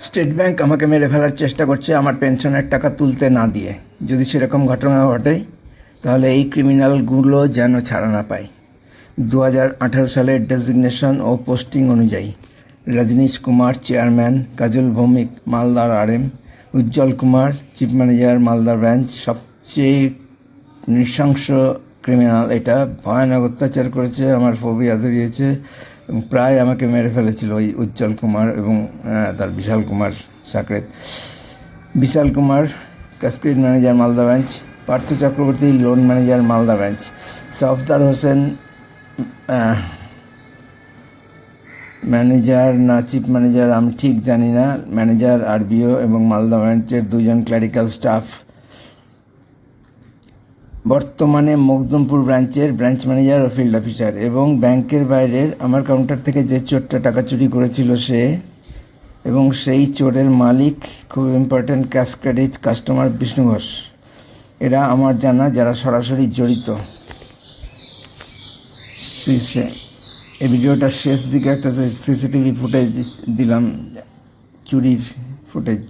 State bank আমাকে মেরে ফেলার চেষ্টা করছে আমার পেনশনের টাকা তুলতে না দিয়ে। যদি সেরকম ঘটনা ঘটে তাহলে এই ক্রিমিনালগুলো যেন ছাড়া না পায়। 2018 সালের ডেজিগনেশন ও পোস্টিং অনুযায়ী রজনীশ কুমার চেয়ারম্যান, কাজল ভৌমিক মালদার RM, Ujjwal Kumar chief manager Malda branch. সবচেয়ে নৃশংস ক্রিমিনাল এটা। ভয়ানক অত্যাচার করেছে, আমার ফোবিয়া ধরিয়েছে এবং প্রায় আমাকে মেরে ফেলেছিল ওই উজ্জ্বল কুমার এবং তার বিশাল কুমার সাকরেত। বিশাল কুমার কাস্কিড manager Malda branch, Partha Chakraborty loan manager Malda branch, Safdar Hossain manager না চিফ ম্যানেজার আমি ঠিক জানি না, ম্যানেজার আরবিও এবং মালদা ব্রাঞ্চের 2 জন ক্লারিক্যাল স্টাফ। বর্তমানে মখদুমপুর ব্রাঞ্চের ব্রাঞ্চ ম্যানেজার ও ফিল্ড অফিসার। এবং ব্যাংকের বাইরের আমার কাউন্টার থেকে যে চোরটা টাকা চুরি করেছিল সে, এবং সেই চোরের মালিক খুব important cash credit customer Bishnu Ghosh. এরা আমার জানা যারা সরাসরি জড়িত। এই ভিডিওটার শেষ দিকে একটা সিসিটিভি ফুটেজ দিলাম, চুরির ফুটেজ।